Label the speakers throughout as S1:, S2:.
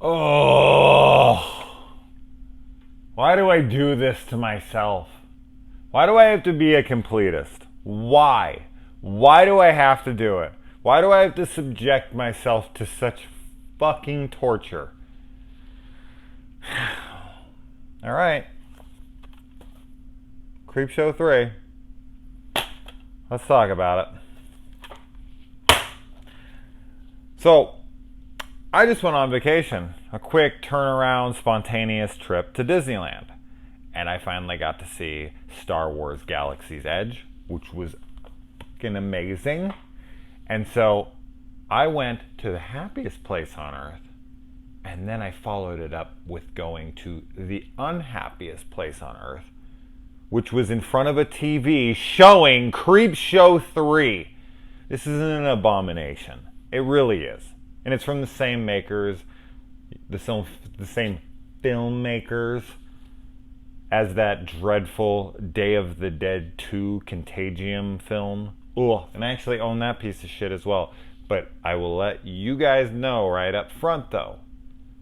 S1: Oh, why do I do this to myself? Why do I have to be a completist? Why? Why do I have to do it? Why do I have to subject myself to such fucking torture? All right. Creepshow 3. Let's talk about it. So, I just went on vacation. A quick turnaround, spontaneous trip to Disneyland. And I finally got to see Star Wars Galaxy's Edge, which was fucking amazing. And so I went to the happiest place on earth, and then I followed it up with going to the unhappiest place on earth, which was in front of a TV showing Creepshow 3. This is an abomination. It really is. And it's from the same makers, the same filmmakers as that dreadful Day of the Dead 2 Contagion film. Ugh, and I actually own that piece of shit as well. But I will let you guys know right up front, though,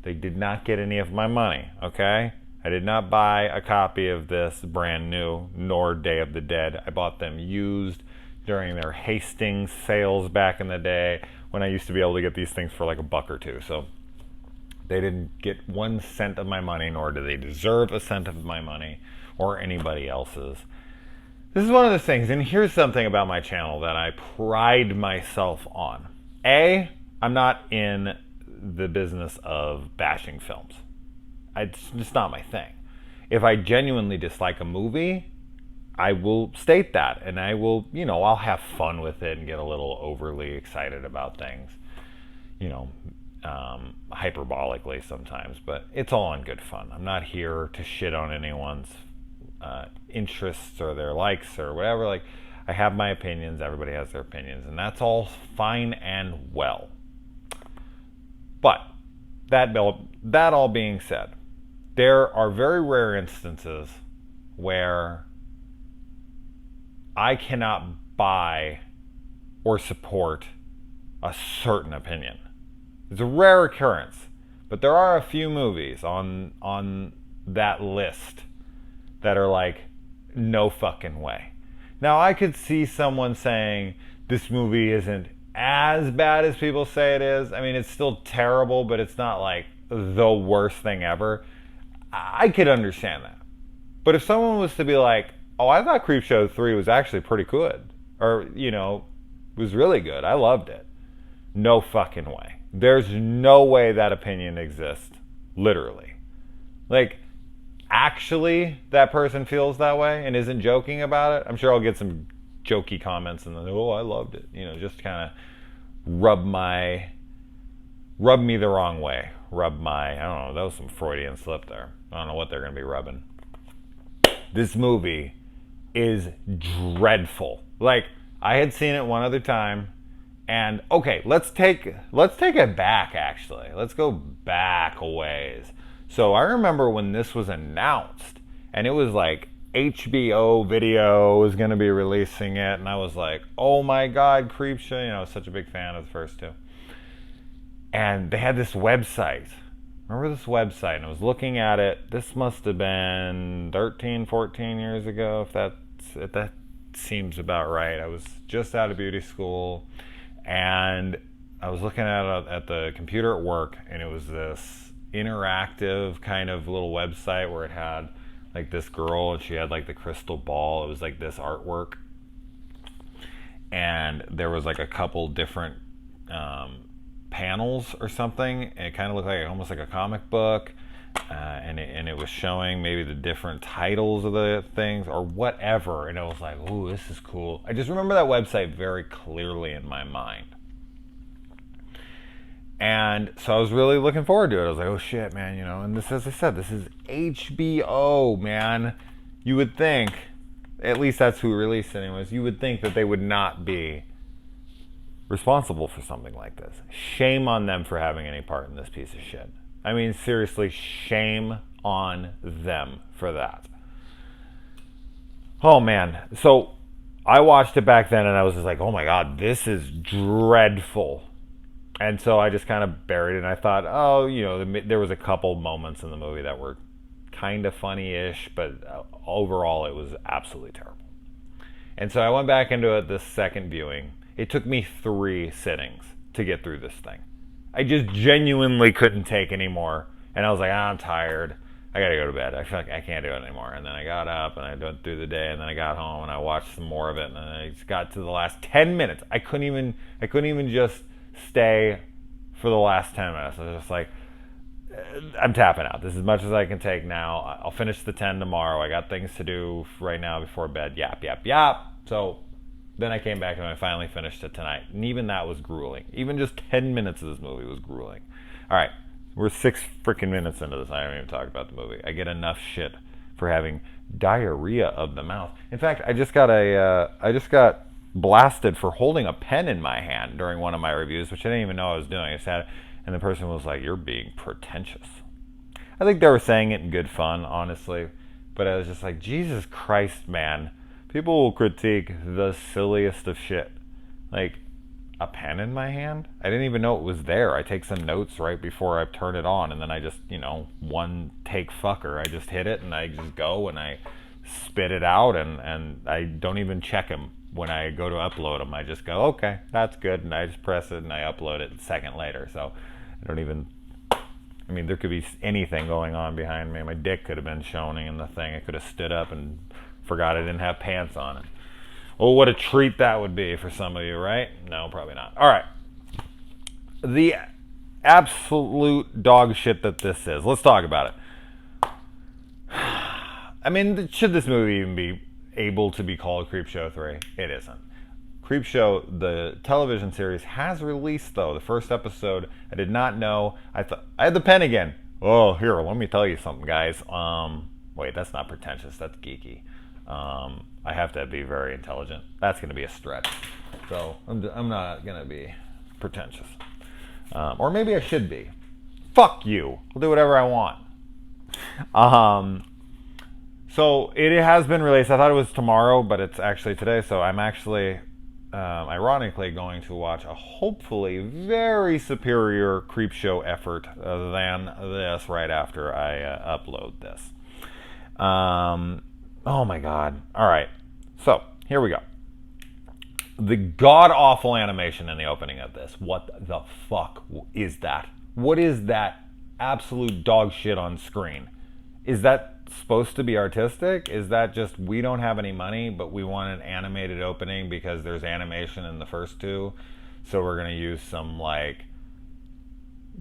S1: they did not get any of my money, okay? I did not buy a copy of this brand new, nor Day of the Dead. I bought them used during their Hastings sales back in the day when I used to be able to get these things for like $1 or $2. So they didn't get 1 cent of my money, nor do they deserve a cent of my money or anybody else's. This is one of the things, and here's something about my channel that I pride myself on. A, I'm not in the business of bashing films. It's just not my thing. If I genuinely dislike a movie, I will state that, and I will, I'll have fun with it and get a little overly excited about things, hyperbolically sometimes, but it's all in good fun. I'm not here to shit on anyone's interests or their likes or whatever. Like, I have my opinions, everybody has their opinions, and that's all fine and well. But that all being said, there are very rare instances where I cannot buy or support a certain opinion. It's a rare occurrence, but there are a few movies on that list that are like, no fucking way. Now, I could see someone saying this movie isn't as bad as people say it is. I mean, it's still terrible, but it's not like the worst thing ever. I could understand that. But if someone was to be like, oh, I thought Creepshow 3 was actually pretty good, or, was really good, I loved it. No fucking way. There's no way that opinion exists. Literally. Like, actually, that person feels that way and isn't joking about it. I'm sure I'll get some jokey comments and then, oh, I loved it. Just kind of rub me the wrong way. I don't know, that was some Freudian slip there. I don't know what they're going to be rubbing. This movie is dreadful. Like, I had seen it one other time, and okay, let's take it back, actually. Let's go back a ways. So I remember when this was announced, and it was like HBO Video was going to be releasing it, and I was like, oh my god, Creepshow. I was such a big fan of the first two. And they had this website. Remember this website? And I was looking at it. This must have been 13, 14 years ago, if that seems about right. I was just out of beauty school, and I was looking at the computer at work, and it was this interactive kind of little website where it had like this girl, and she had like the crystal ball. It was like this artwork, and there was like a couple different panels or something, and it kind of looked like almost like a comic book, and it was showing maybe the different titles of the things or whatever, and I was like, ooh, this is cool. I just remember that website very clearly in my mind. And so I was really looking forward to it. I was like, oh shit, man, and this, as I said, this is HBO, man. You would think, at least that's who released it anyways, you would think that they would not be responsible for something like this. Shame on them for having any part in this piece of shit. I mean, seriously, shame on them for that. Oh man. So I watched it back then and I was just like, oh my god, this is dreadful. And so I just kind of buried it. And I thought, oh, there was a couple moments in the movie that were kind of funny-ish, but overall it was absolutely terrible. And so I went back into it this second viewing. It took me 3 sittings to get through this thing. I just genuinely couldn't take anymore. And I was like, I'm tired. I gotta go to bed. I feel like I can't do it anymore. And then I got up and I went through the day, and then I got home and I watched some more of it, and then I just got to the last 10 minutes. I couldn't even just stay for the last 10 minutes. I was just like, I'm tapping out. This is as much as I can take now. I'll finish the 10 tomorrow. I got things to do right now before bed. Yap, yap, yap. So then I came back and I finally finished it tonight. And even that was grueling. Even just 10 minutes of this movie was grueling. All right, we're 6 freaking minutes into this. I haven't even talked about the movie. I get enough shit for having diarrhea of the mouth. In fact, I just got blasted for holding a pen in my hand during one of my reviews, which I didn't even know I was doing. I just had, and the person was like, "You're being pretentious." I think they were saying it in good fun, honestly, but I was just like, Jesus Christ, man. People will critique the silliest of shit. Like, a pen in my hand? I didn't even know it was there. I take some notes right before I turn it on, and then I just, one take fucker. I just hit it, and I just go, and I spit it out, and I don't even check them when I go to upload them. I just go, okay, that's good, and I just press it, and I upload it a second later. So I don't even... I mean, there could be anything going on behind me. My dick could have been showing in the thing. I could have stood up and forgot I didn't have pants on it. Oh, what a treat that would be for some of you, right? No, probably not. All right. The absolute dog shit that this is. Let's talk about it. I mean, should this movie even be able to be called Creepshow 3? It isn't. Creepshow, the television series, has released, though. The first episode, I did not know. I had the pen again. Oh, here, let me tell you something, guys. Wait, that's not pretentious. That's geeky. I have to be very intelligent. That's going to be a stretch. So I'm not going to be pretentious. Or maybe I should be. Fuck you. I'll do whatever I want. So it has been released. I thought it was tomorrow, but it's actually today. So I'm actually... ironically going to watch a hopefully very superior Creepshow effort than this right after I upload this. Oh my god. Alright, so here we go. The god-awful animation in the opening of this. What the fuck is that? What is that absolute dog shit on screen? Is that supposed to be artistic? Is that just, we don't have any money, but we want an animated opening because there's animation in the first 2, so we're going to use some, like,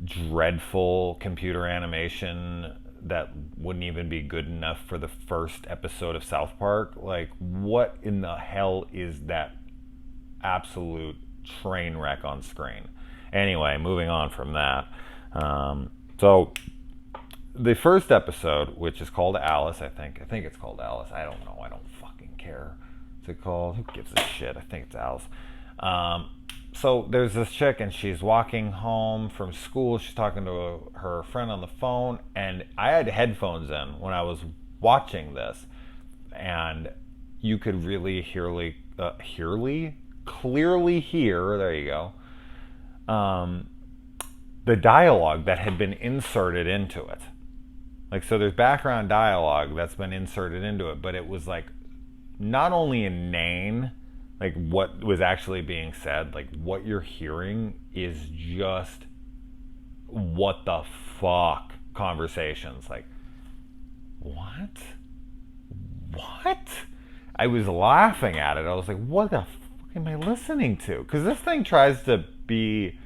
S1: dreadful computer animation that wouldn't even be good enough for the first episode of South Park? Like, what in the hell is that absolute train wreck on screen? Anyway, moving on from that. So the first episode, which is called Alice, I think it's called Alice. I don't know. I don't fucking care. What's it called? Who gives a shit? I think it's Alice. So there's this chick, and she's walking home from school. She's talking to her friend on the phone, and I had headphones in when I was watching this, and you could really clearly hear, there you go, the dialogue that had been inserted into it. Like, so there's background dialogue that's been inserted into it, but it was like not only inane, like what was actually being said, like what you're hearing is just what the fuck conversations. Like, what? I was laughing at it. I was like, what the fuck am I listening to? Because this thing tries to be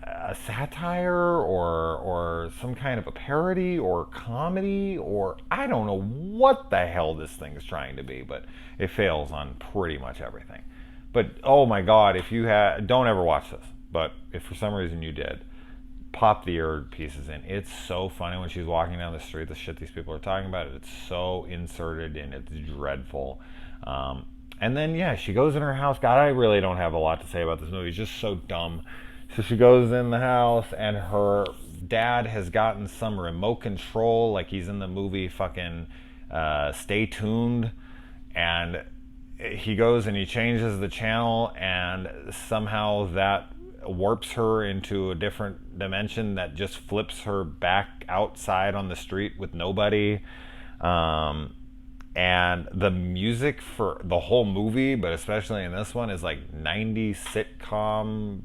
S1: a satire or some kind of a parody or comedy, or I don't know what the hell this thing is trying to be, but it fails on pretty much everything. But oh my god, if you don't ever watch this, but if for some reason you did, pop the earpieces in. It's so funny when she's walking down the street, the shit these people are talking about. It's so inserted and it's dreadful. And then yeah, she goes in her house. God, I really don't have a lot to say about this movie. It's just so dumb. So she goes in the house, and her dad has gotten some remote control, like he's in the movie fucking Stay Tuned, and he goes and he changes the channel, and somehow that warps her into a different dimension that just flips her back outside on the street with nobody. And the music for the whole movie, but especially in this one, is like 90s sitcom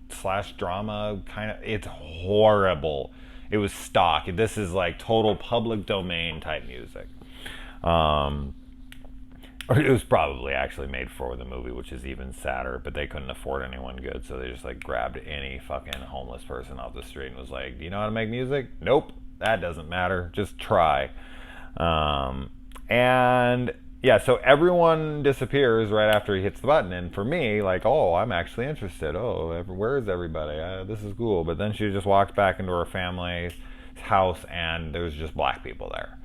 S1: slash drama kind of. It's horrible. It was stock. This is like total public domain type music. It was probably actually made for the movie, which is even sadder, but they couldn't afford anyone good, so they just like grabbed any fucking homeless person off the street and was like, do you know how to make music? Nope, that doesn't matter, just try. And yeah, so everyone disappears right after he hits the button, and for me, like, oh, I'm actually interested. Oh, where is everybody? This is cool. But then she just walks back into her family's house, and there's just black people there.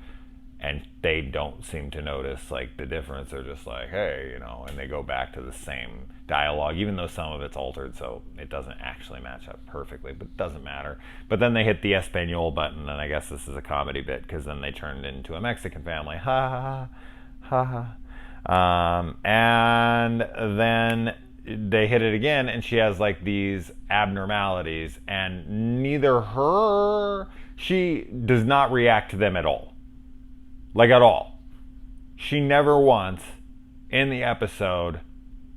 S1: And they don't seem to notice like the difference. They're just like, hey, you know, and they go back to the same dialogue, even though some of it's altered, so it doesn't actually match up perfectly, but it doesn't matter. But then they hit the Espanol button, and I guess this is a comedy bit, because then they turned into a Mexican family. Ha ha ha ha. And then they hit it again, and she has like these abnormalities, and she does not react to them at all. Like, at all. She never once in the episode,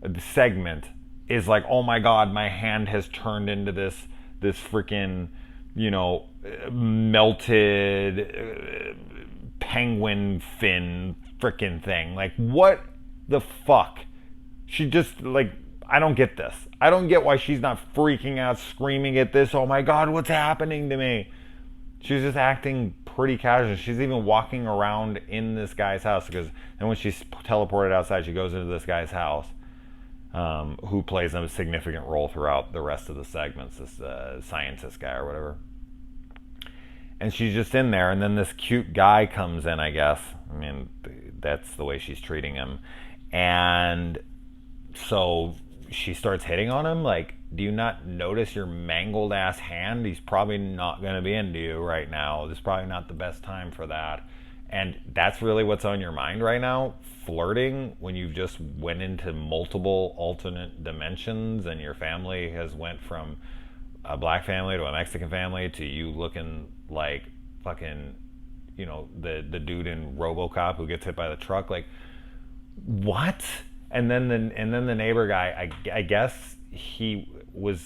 S1: the segment, is like, oh my god, my hand has turned into this freaking, you know, melted penguin fin freaking thing. Like, what the fuck? She just, like, I don't get this. I don't get why she's not freaking out, screaming at this, oh my god, what's happening to me? She's just acting pretty casual. She's even walking around in this guy's house, because then when she's teleported outside, she goes into this guy's house, who plays a significant role throughout the rest of the segments, this scientist guy or whatever. And she's just in there, and then this cute guy comes in, I guess. I mean, that's the way she's treating him. And so she starts hitting on him, like, do you not notice your mangled ass hand? He's probably not going to be into you right now. This is probably not the best time for that. And that's really what's on your mind right now? Flirting when you've just went into multiple alternate dimensions, and your family has went from a black family to a Mexican family to you looking like fucking, you know, the dude in RoboCop who gets hit by the truck. Like, what? And then the neighbor guy, I guess he was,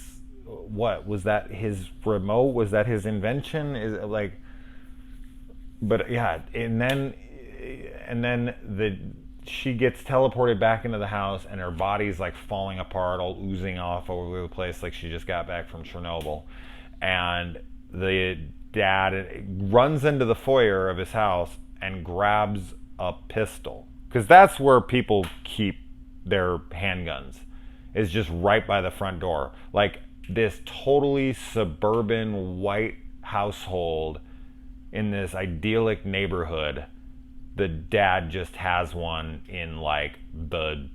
S1: what was that, his remote? Was that his invention? Is like, but yeah, and then she gets teleported back into the house, and her body's like falling apart, all oozing off over the place, like she just got back from Chernobyl. And the dad runs into the foyer of his house and grabs a pistol, because that's where people keep their handguns, is just right by the front door. Like, this totally suburban white household in this idyllic neighborhood, the dad just has one in like the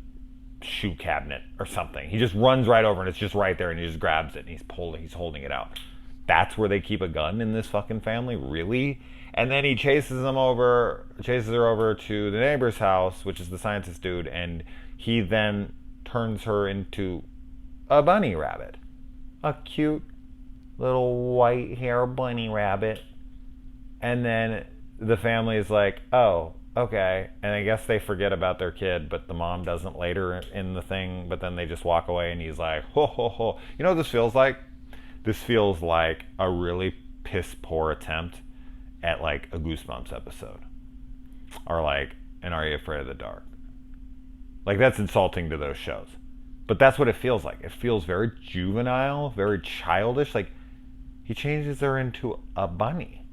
S1: shoe cabinet or something. He just runs right over, and it's just right there, and he just grabs it, and he's holding it out. That's where they keep a gun in this fucking family? Really? And then he chases her over to the neighbor's house, which is the scientist dude, and he then turns her into a bunny rabbit. A cute little white hair bunny rabbit. And then the family is like, oh, okay. And I guess they forget about their kid, but the mom doesn't later in the thing, but then they just walk away, and he's like, ho, ho, ho. You know what this feels like? This feels like a really piss poor attempt at like a Goosebumps episode. Or like an Are You Afraid of the Dark? Like, that's insulting to those shows. But that's what it feels like. It feels very juvenile, very childish. Like, he changes her into a bunny.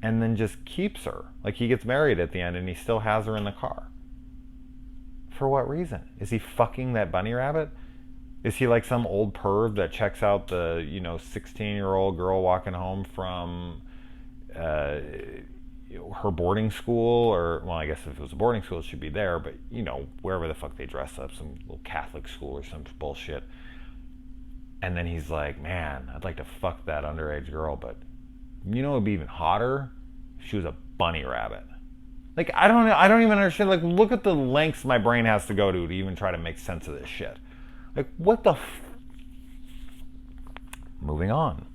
S1: And then just keeps her. Like, he gets married at the end, and he still has her in the car. For what reason? Is he fucking that bunny rabbit? Is he like some old perv that checks out the, 16-year-old girl walking home from her boarding school? Or, well, I guess if it was a boarding school, it should be there, but, wherever the fuck they dress up, some little Catholic school or some bullshit. And then he's like, man, I'd like to fuck that underage girl, but you know what would be even hotter? If she was a bunny rabbit. Like, I don't even understand. Like, look at the lengths my brain has to go to even try to make sense of this shit. Like, what the Moving on.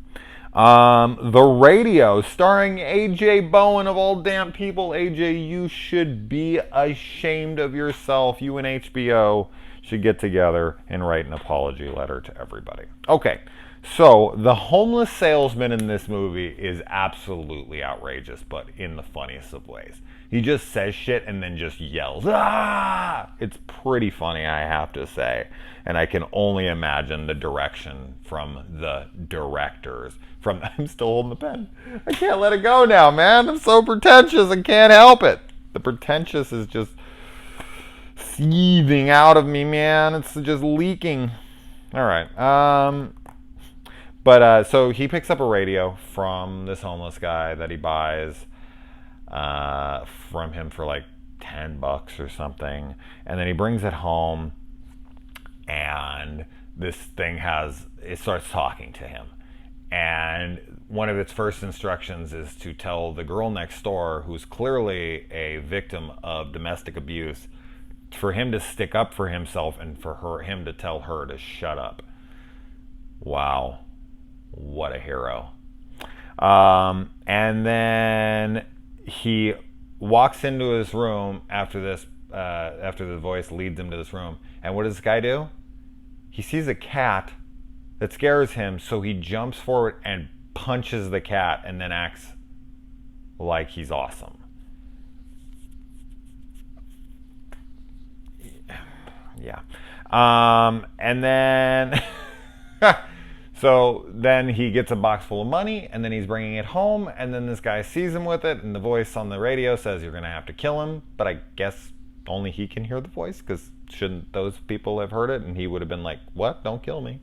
S1: The Radio, starring A.J. Bowen of all damn people. A.J., you should be ashamed of yourself. You and HBO should get together and write an apology letter to everybody. Okay, so the homeless salesman in this movie is absolutely outrageous, but in the funniest of ways. He just says shit and then just yells, ah! It's pretty funny, I have to say. And I can only imagine the direction from the directors. I'm still holding the pen. I can't let it go now, man. I'm so pretentious. I can't help it. The pretentious is just seething out of me, man. It's just leaking. All right. So he picks up a radio from this homeless guy that he buys from him for like $10 or something, and then he brings it home, and this thing it starts talking to him, and one of its first instructions is to tell the girl next door, who's clearly a victim of domestic abuse, for him to stick up for himself and for him to tell her to shut up. Wow, what a hero. And then he walks into his room after the voice leads him to this room. And what does this guy do? He sees a cat that scares him, so he jumps forward and punches the cat and then acts like he's awesome. Yeah. And then... So then he gets a box full of money, and then he's bringing it home, and then this guy sees him with it, and the voice on the radio says, you're going to have to kill him, but I guess only he can hear the voice, because shouldn't those people have heard it? And he would have been like, what? Don't kill me.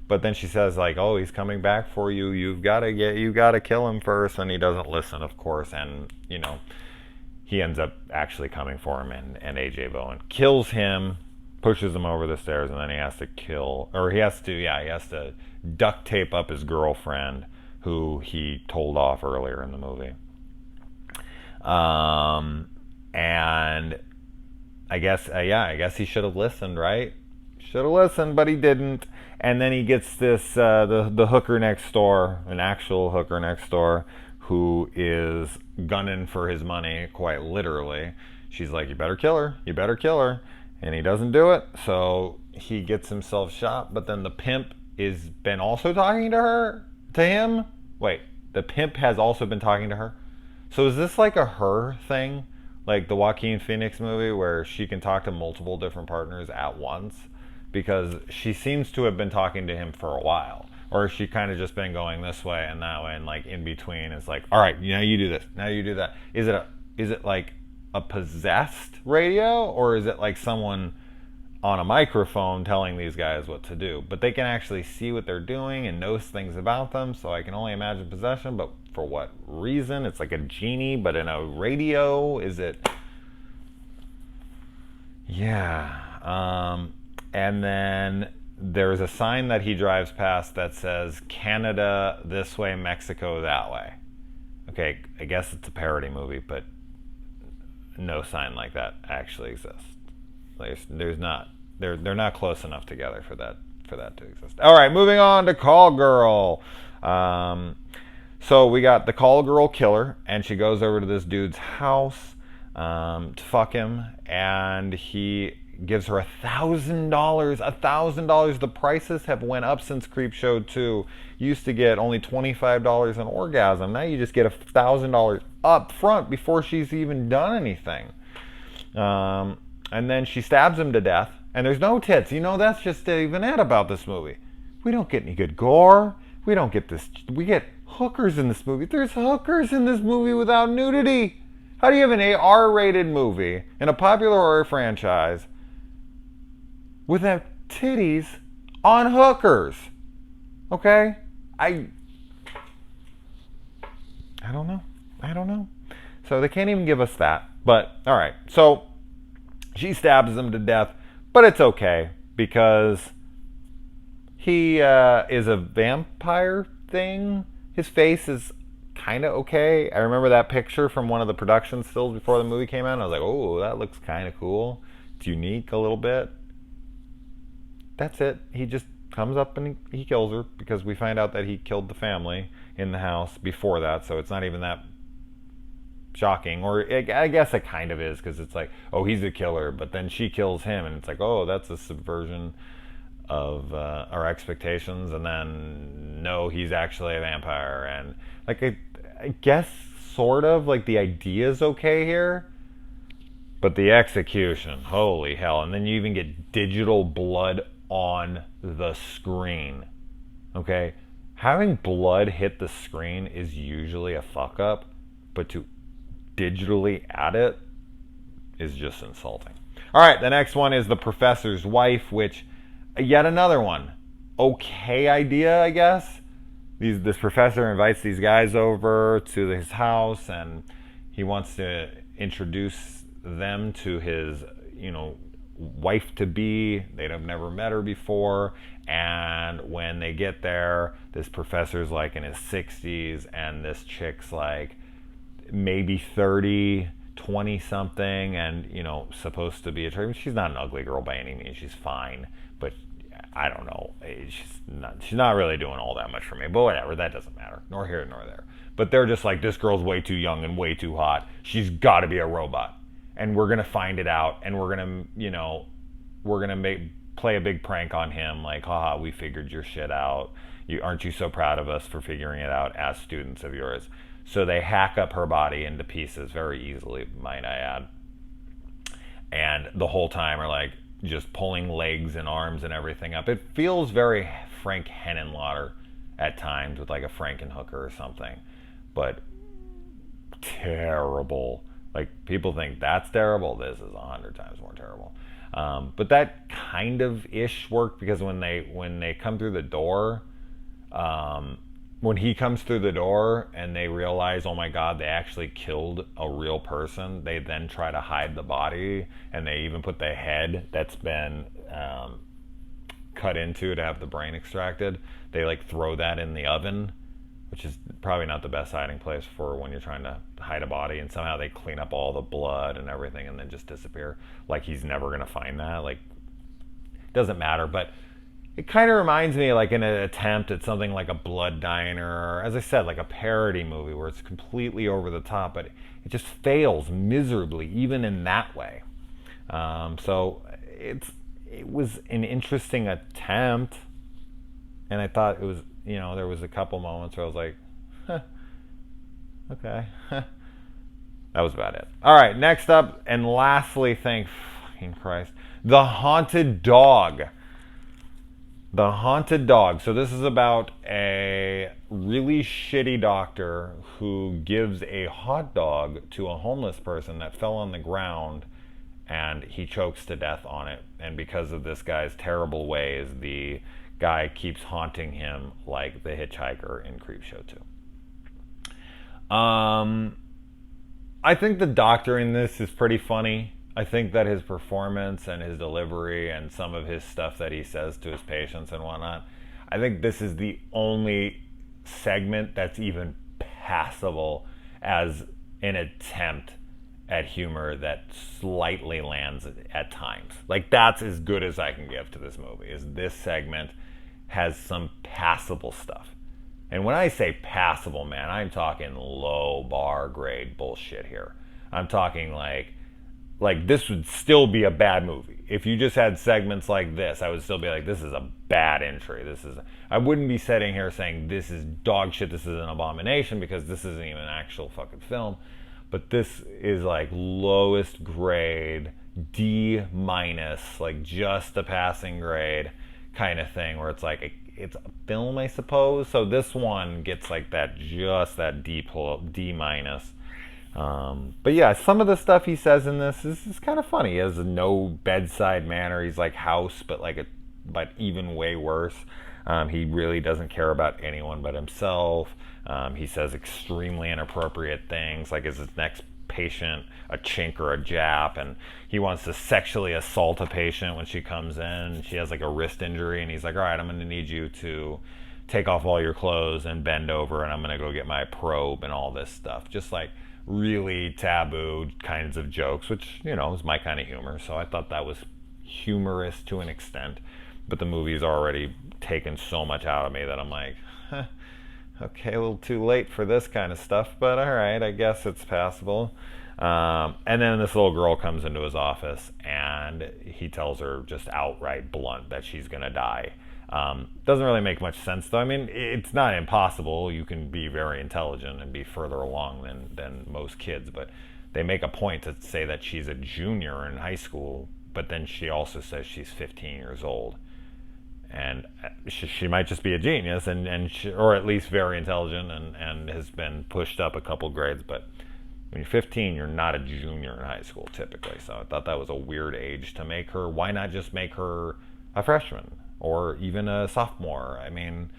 S1: But then she says, like, oh, he's coming back for you. You got to kill him first, and he doesn't listen, of course, and, he ends up actually coming for him, and A.J. Bowen kills him, pushes him over the stairs, and then he has to duct tape up his girlfriend, who he told off earlier in the movie. And I guess he should have listened, right? Should have listened, but he didn't. And then he gets this the hooker next door, an actual hooker next door, who is gunning for his money, quite literally. She's like, you better kill her. And he doesn't do it, so he gets himself shot. But then the pimp is been also talking to him. Wait, the pimp has also been talking to her. So is this like a her thing, like the Joaquin Phoenix movie where she can talk to multiple different partners at once? Because she seems to have been talking to him for a while, or she kind of just been going this way and that way, and like in between it's like, all right, now you do this, now you do that. Is it like a possessed radio, or is it like someone on a microphone telling these guys what to do? But they can actually see what they're doing and knows things about them, so I can only imagine possession. But for what reason? It's like a genie, but in a radio. Is it? Yeah. And then there's a sign that he drives past that says Canada this way, Mexico that way. Okay, I guess it's a parody movie, but no sign like that actually exists. There's not. They're not close enough together for that to exist. All right, moving on to Call Girl. So we got the Call Girl killer, and she goes over to this dude's house to fuck him, and he gives her $1,000. $1,000. The prices have went up since Creepshow 2. You used to get only $25 an orgasm. Now you just get $1,000 up front before she's even done anything. And then she stabs him to death. And there's no tits. That's just even it about this movie. We don't get any good gore. We don't get this. We get hookers in this movie. There's hookers in this movie without nudity. How do you have an R-rated movie in a popular horror franchise without titties on hookers? Okay? I don't know. So they can't even give us that. But, all right. So she stabs him to death. But it's okay, because he is a vampire thing. His face is kind of okay. I remember that picture from one of the production stills before the movie came out. And I was like, oh, that looks kind of cool. It's unique a little bit. That's it. comes up and he kills her, because we find out that he killed the family in the house before that, so it's not even that shocking. Or I guess it kind of is, because it's like, oh, he's a killer, but then she kills him, and it's like, oh, that's a subversion of our expectations. And then no, he's actually a vampire. And like, I guess sort of like the idea is okay here, but the execution, holy hell. And then you even get digital blood on the screen. Okay, having blood hit the screen is usually a fuck up, but to digitally add it is just insulting. All right, the next one is The Professor's Wife, which, yet another one. Okay idea, I guess. This professor invites these guys over to his house, and he wants to introduce them to his, wife to be. They'd have never met her before, and when they get there, this professor's like in his 60s, and this chick's like maybe 30, 20 something, and supposed to be attractive. She's not an ugly girl by any means. She's fine, but I don't know. She's not really doing all that much for me. But whatever, that doesn't matter. Nor here nor there. But they're just like, this girl's way too young and way too hot. She's got to be a robot, and we're gonna find it out, and we're gonna play a big prank on him, like, haha, we figured your shit out. Aren't you so proud of us for figuring it out as students of yours? So they hack up her body into pieces very easily, might I add. And the whole time are like just pulling legs and arms and everything up. It feels very Frank Henenlotter at times, with like a Frankenhooker or something. But terrible. Like, people think that's terrible. This is 100 times more terrible. But that kind of ish worked, because when they come through the door, when he comes through the door and they realize, oh my god, they actually killed a real person, they then try to hide the body, and they even put the head that's been cut into to have the brain extracted, they like throw that in the oven, which is probably not the best hiding place for when you're trying to hide a body, and somehow they clean up all the blood and everything and then just disappear. Like, he's never going to find that. Like, it doesn't matter, but it kind of reminds me, like, in an attempt at something like a Blood Diner, or, as I said, like a parody movie where it's completely over the top, but it just fails miserably, even in that way. So it was an interesting attempt, and I thought it was, there was a couple moments where I was like, huh, okay. That was about it. All right, next up, and lastly, thank fucking Christ, The Haunted Dog. The Haunted Dog. So this is about a really shitty doctor who gives a hot dog to a homeless person that fell on the ground, and he chokes to death on it. And because of this guy's terrible ways, the guy keeps haunting him like the hitchhiker in Creepshow 2. I think the doctor in this is pretty funny. I think that his performance and his delivery and some of his stuff that he says to his patients and whatnot, I think this is the only segment that's even passable as an attempt at humor that slightly lands at times. Like, that's as good as I can give to this movie, is this segment has some passable stuff. And when I say passable, man, I'm talking low bar grade bullshit here. I'm talking like this would still be a bad movie. If you just had segments like this, I would still be like, this is a bad entry. I wouldn't be sitting here saying this is dog shit, this is an abomination, because this isn't even an actual fucking film. But this is like lowest grade, D-, like just a passing grade kind of thing, where it's like it's a film, I suppose. So this one gets like that, just that D-. But yeah, some of the stuff he says in this is kind of funny. He has no bedside manner. He's like House, but even way worse. He really doesn't care about anyone but himself. He says extremely inappropriate things, like, is his next patient a chink or a Jap, and he wants to sexually assault a patient when she comes in. She has like a wrist injury, and he's like, all right, I'm going to need you to take off all your clothes and bend over, and I'm going to go get my probe and all this stuff. Just like really taboo kinds of jokes, which, is my kind of humor. So I thought that was humorous to an extent. But the movie's already taken so much out of me that I'm like, huh, okay, a little too late for this kind of stuff, but all right, I guess it's passable. And then this little girl comes into his office and he tells her just outright blunt that she's gonna die. Doesn't really make much sense though. I mean, it's not impossible. You can be very intelligent and be further along than most kids, but they make a point to say that she's a junior in high school, but then she also says she's 15 years old. And she might just be a genius or at least very intelligent and has been pushed up a couple grades, but when you're 15, you're not a junior in high school typically. So I thought that was a weird age to make her. Why not just make her a freshman or even a sophomore? I mean,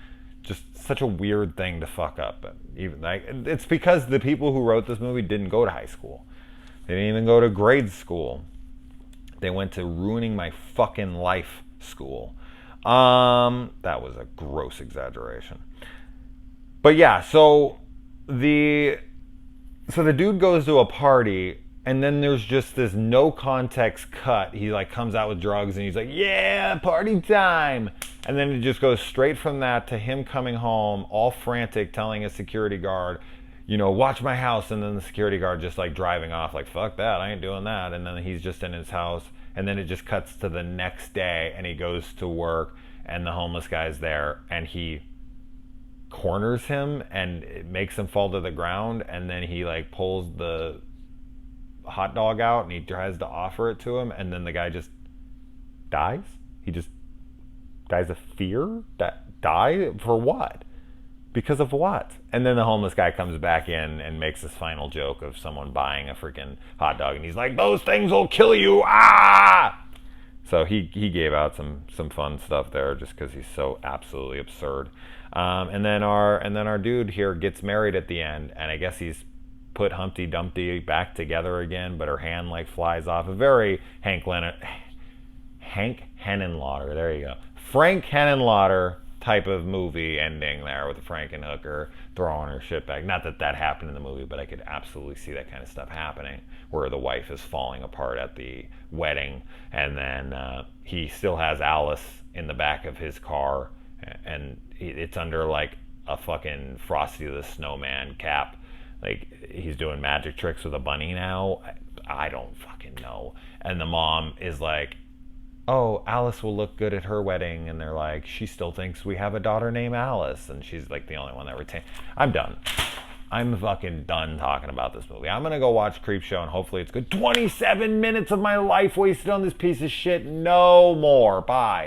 S1: just such a weird thing to fuck up. Even like, it's because the people who wrote this movie didn't go to high school. They didn't even go to grade school. They went to ruining my fucking life school. That was a gross exaggeration. But yeah, so the dude goes to a party and then there's just this no context cut. He like comes out with drugs and he's like, yeah, party time. And then it just goes straight from that to him coming home all frantic, telling a security guard, you know, watch my house. And then the security guard just like driving off like, fuck that, I ain't doing that. And then he's just in his house. And then it just cuts to the next day and he goes to work and the homeless guy's there and he corners him and it makes him fall to the ground, and then he like pulls the hot dog out and he tries to offer it to him, and then the guy just dies. He just dies of fear. Die for what? Because of what? And then the homeless guy comes back in and makes this final joke of someone buying a freaking hot dog, and he's like, those things will kill you. Ah! So he gave out some fun stuff there just because he's so absolutely absurd. And then our dude here gets married at the end, and I guess he's put Humpty Dumpty back together again, but her hand like flies off. A very Hank Henenlotter, there you go, Frank Henenlotter type of movie ending there with Frankenhooker throwing her shit back. Not that happened in the movie, but I could absolutely see that kind of stuff happening, where the wife is falling apart at the wedding, and then he still has Alice in the back of his car, and it's under like a fucking Frosty the Snowman cap. Like he's doing magic tricks with a bunny now. I don't fucking know. And the mom is like, oh, Alice will look good at her wedding. And they're like, she still thinks we have a daughter named Alice. And she's like the only one that retains. I'm done. I'm fucking done talking about this movie. I'm going to go watch Creepshow and hopefully it's good. 27 minutes of my life wasted on this piece of shit. No more. Bye.